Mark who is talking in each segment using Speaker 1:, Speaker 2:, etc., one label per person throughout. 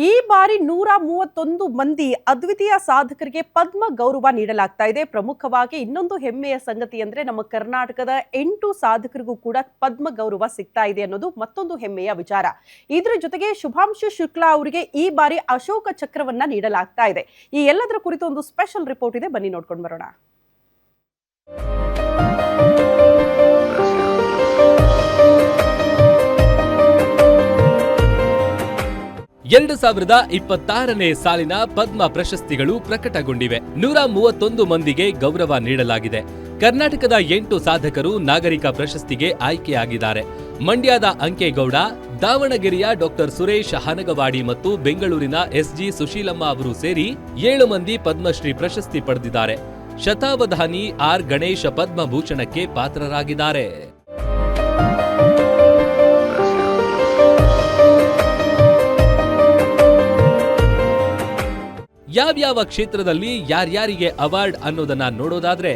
Speaker 1: ಈ ಬಾರಿ 131 ಮಂದಿ ಅದ್ವಿತೀಯ ಸಾಧಕರಿಗೆ ಪದ್ಮ ಗೌರವ ನೀಡಲಾಗ್ತಾ ಇದೆ. ಪ್ರಮುಖವಾಗಿ ಇನ್ನೊಂದು ಹೆಮ್ಮೆಯ ಸಂಗತಿ ಅಂದ್ರೆ ನಮ್ಮ ಕರ್ನಾಟಕದ 8 ಸಾಧಕರಿಗೂ ಕೂಡ ಪದ್ಮ ಗೌರವ ಸಿಗ್ತಾ ಇದೆ ಅನ್ನೋದು ಮತ್ತೊಂದು ಹೆಮ್ಮೆಯ ವಿಚಾರ. ಇದರ ಜೊತೆಗೆ ಶುಭಾಂಶು ಶುಕ್ಲಾ ಅವರಿಗೆ ಈ ಬಾರಿ ಅಶೋಕ ಚಕ್ರವನ್ನ ನೀಡಲಾಗ್ತಾ ಇದೆ. ಈ ಎಲ್ಲದರ ಕುರಿತು ಒಂದು ಸ್ಪೆಷಲ್ ರಿಪೋರ್ಟ್ ಇದೆ, ಬನ್ನಿ ನೋಡ್ಕೊಂಡು ಬರೋಣ.
Speaker 2: 2026ನೇ ಸಾಲಿನ ಪದ್ಮ ಪ್ರಶಸ್ತಿಗಳು ಪ್ರಕಟಗೊಂಡಿವೆ. 131 ಮಂದಿಗೆ ಗೌರವ ನೀಡಲಾಗಿದೆ. ಕರ್ನಾಟಕದ 8 ಸಾಧಕರು ನಾಗರಿಕ ಪ್ರಶಸ್ತಿಗೆ ಆಯ್ಕೆಯಾಗಿದ್ದಾರೆ. ಮಂಡ್ಯದ ಅಂಕೇಗೌಡ, ದಾವಣಗೆರೆಯ ಡಾಕ್ಟರ್ ಸುರೇಶ್ ಹನಗವಾಡಿ ಮತ್ತು ಬೆಂಗಳೂರಿನ ಎಸ್ಜಿ ಸುಶೀಲಮ್ಮ ಅವರು ಸೇರಿ 7 ಮಂದಿ ಪದ್ಮಶ್ರೀ ಪ್ರಶಸ್ತಿ ಪಡೆದಿದ್ದಾರೆ. ಶತಾವಧಾನಿ ಆರ್ ಗಣೇಶ ಪದ್ಮಭೂಷಣಕ್ಕೆ ಪಾತ್ರರಾಗಿದ್ದಾರೆ. ಯಾವ್ಯಾವ ಕ್ಷೇತ್ರದಲ್ಲಿ ಯಾರ್ಯಾರಿಗೆ ಅವಾರ್ಡ್ ಅನ್ನೋದನ್ನ ನೋಡೋದಾದ್ರೆ,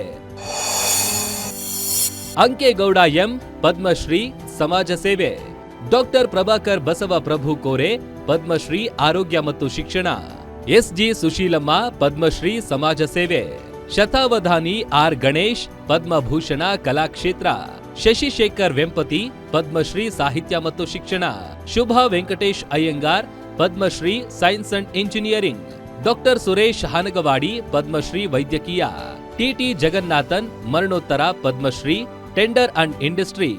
Speaker 2: ಅಂಕೇಗೌಡ ಎಂ ಪದ್ಮಶ್ರೀ ಸಮಾಜ ಸೇವೆ, ಡಾಕ್ಟರ್ ಪ್ರಭಾಕರ್ ಬಸವ ಪ್ರಭು ಕೋರೆ ಪದ್ಮಶ್ರೀ ಆರೋಗ್ಯ ಮತ್ತು ಶಿಕ್ಷಣ, ಎಸ್ಜಿ ಸುಶೀಲಮ್ಮ ಪದ್ಮಶ್ರೀ ಸಮಾಜ ಸೇವೆ, ಶತಾವಧಾನಿ ಆರ್ ಗಣೇಶ್ ಪದ್ಮಭೂಷಣ ಕಲಾಕ್ಷೇತ್ರ, ಶಶಿಶೇಖರ್ ವೆಂಪತಿ ಪದ್ಮಶ್ರೀ ಸಾಹಿತ್ಯ ಮತ್ತು ಶಿಕ್ಷಣ, Shubha Venkatesh Iyengar Padmashri science and engineering, doctor Suresh Hanagavadi Padmashri ವೈದ್ಯಕೀಯ, ಟಿಟಿ ಜಗನ್ನಾಥನ್ ಮರಣೋತ್ತರ Padmashri tender and industry.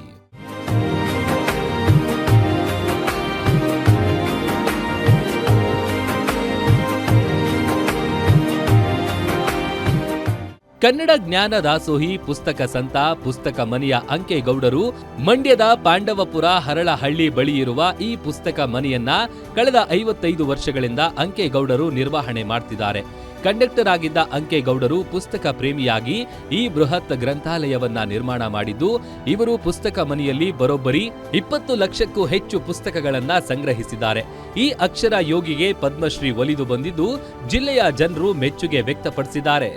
Speaker 2: Kannada ಜ್ಞಾನ ದಾಸೋಹಿ ಪುಸ್ತಕ ಸಂತ ಪುಸ್ತಕ ಮನೆಯ ಅಂಕೇಗೌಡರು ಮಂಡ್ಯದ ಪಾಂಡವಪುರ ಹರಳಹಳ್ಳಿ ಬಳಿ ಇರುವ ಈ ಪುಸ್ತಕ ಮನೆಯನ್ನ ಕಳೆದ 55 ವರ್ಷಗಳಿಂದ ಅಂಕೇಗೌಡರು ನಿರ್ವಹಣೆ ಮಾಡ್ತಿದ್ದಾರೆ. ಕಂಡಕ್ಟರ್ ಆಗಿದ್ದ ಅಂಕೇಗೌಡರು ಪುಸ್ತಕ ಪ್ರೇಮಿಯಾಗಿ ಈ ಬೃಹತ್ ಗ್ರಂಥಾಲಯವನ್ನ ನಿರ್ಮಾಣ ಮಾಡಿದ್ದು, ಇವರು ಪುಸ್ತಕ ಮನೆಯಲ್ಲಿ ಬರೋಬ್ಬರಿ 20 ಲಕ್ಷಕ್ಕೂ ಹೆಚ್ಚು ಪುಸ್ತಕಗಳನ್ನ ಸಂಗ್ರಹಿಸಿದ್ದಾರೆ. ಈ ಅಕ್ಷರ ಯೋಗಿಗೆ ಪದ್ಮಶ್ರೀ ಒಲಿದು ಬಂದಿದ್ದು ಜಿಲ್ಲೆಯ ಜನರು ಮೆಚ್ಚುಗೆ ವ್ಯಕ್ತಪಡಿಸಿದ್ದಾರೆ.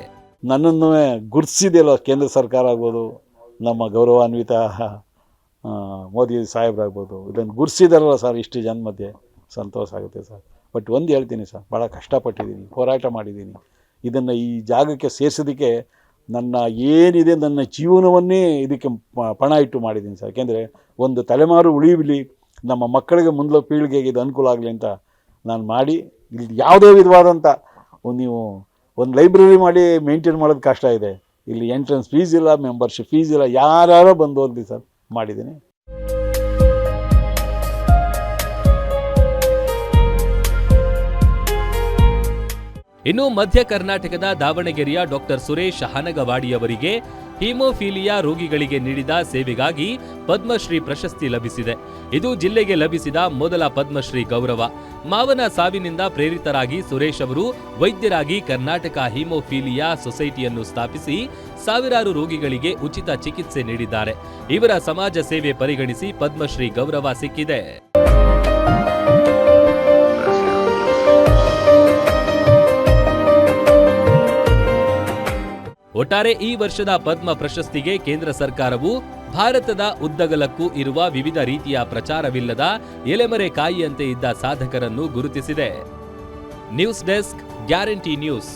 Speaker 3: ನನ್ನನ್ನು ಗುರುತಿಸಿದೆಯಲ್ಲ ಕೇಂದ್ರ ಸರ್ಕಾರ ಆಗ್ಬೋದು, ನಮ್ಮ ಗೌರವಾನ್ವಿತ ಮೋದಿ ಸಾಹೇಬ್ರಾಗ್ಬೋದು, ಇದನ್ನು ಗುರುತಿಸಿದಾರಲ್ಲ ಸರ್, ಇಷ್ಟು ಜನ ಮಧ್ಯೆ ಸಂತೋಷ ಆಗುತ್ತೆ ಸರ್. ಬಟ್ ಒಂದು ಹೇಳ್ತೀನಿ ಸರ್, ಭಾಳ ಕಷ್ಟಪಟ್ಟಿದ್ದೀನಿ, ಹೋರಾಟ ಮಾಡಿದ್ದೀನಿ. ಇದನ್ನು ಈ ಜಾಗಕ್ಕೆ ಸೇರಿಸೋದಕ್ಕೆ ನನ್ನ ಏನಿದೆ ನನ್ನ ಜೀವನವನ್ನೇ ಇದಕ್ಕೆ ಪಣ ಇಟ್ಟು ಮಾಡಿದ್ದೀನಿ ಸರ್. ಯಾಕೆಂದರೆ ಒಂದು ತಲೆಮಾರು ಉಳಿಯಲಿ, ನಮ್ಮ ಮಕ್ಕಳಿಗೆ ಮುಂದೆ ಪೀಳಿಗೆಗೆ ಇದು ಅನುಕೂಲ ಆಗಲಿ ಅಂತ ನಾನು ಮಾಡಿ, ಇಲ್ಲಿ ಯಾವುದೇ ವಿಧವಾದಂಥ ನೀವು ಒಂದು ಲೈಬ್ರರಿ ಮಾಡಿ ಮೇಂಟೈನ್ ಮಾಡೋದು ಕಷ್ಟ ಇದೆ. ಇಲ್ಲಿ ಎಂಟ್ರೆನ್ಸ್ ಫೀಸ್ ಇಲ್ಲ, ಮೆಂಬರ್ಶಿಪ್ ಫೀಸ್ ಇಲ್ಲ, ಯಾರು ಬಂದು ಹೋಗಲಿ ಸರ್, ಮಾಡಿದ್ದೀನಿ.
Speaker 2: ಇನ್ನು ಮಧ್ಯ ಕರ್ನಾಟಕದ ದಾವಣಗೆರೆಯ ಡಾಕ್ಟರ್ ಸುರೇಶ್ ಹನಗವಾಡಿಯವರಿಗೆ ಹಿಮೋಫೀಲಿಯಾ ರೋಗಿಗಳಿಗೆ ನೀಡಿದ ಸೇವೆಗಾಗಿ ಪದ್ಮಶ್ರೀ ಪ್ರಶಸ್ತಿ ಲಭಿಸಿದೆ. ಇದು ಜಿಲ್ಲೆಗೆ ಲಭಿಸಿದ ಮೊದಲ ಪದ್ಮಶ್ರೀ ಗೌರವ. ಮಾವನ ಸಾವಿನಿಂದ ಪ್ರೇರಿತರಾಗಿ ಸುರೇಶ್ ಅವರು ವೈದ್ಯರಾಗಿ ಕರ್ನಾಟಕ ಹಿಮೋಫೀಲಿಯಾ ಸೊಸೈಟಿಯನ್ನು ಸ್ಥಾಪಿಸಿ ಸಾವಿರಾರು ರೋಗಿಗಳಿಗೆ ಉಚಿತ ಚಿಕಿತ್ಸೆ ನೀಡಿದ್ದಾರೆ. ಇವರ ಸಮಾಜ ಸೇವೆ ಪರಿಗಣಿಸಿ ಪದ್ಮಶ್ರೀ ಗೌರವ ಸಿಕ್ಕಿದೆ. ಒಟ್ಟಾರೆ ಈ ವರ್ಷದ ಪದ್ಮ ಪ್ರಶಸ್ತಿಗೆ ಕೇಂದ್ರ ಸರ್ಕಾರವು ಭಾರತದ ಉದ್ದಗಲಕ್ಕೂ ಇರುವ ವಿವಿಧ ರೀತಿಯ ಪ್ರಚಾರವಿಲ್ಲದ ಎಲೆಮರೆ ಕಾಯಿಯಂತೆ ಇದ್ದ ಸಾಧಕರನ್ನು ಗುರುತಿಸಿದೆ. News desk, guarantee news.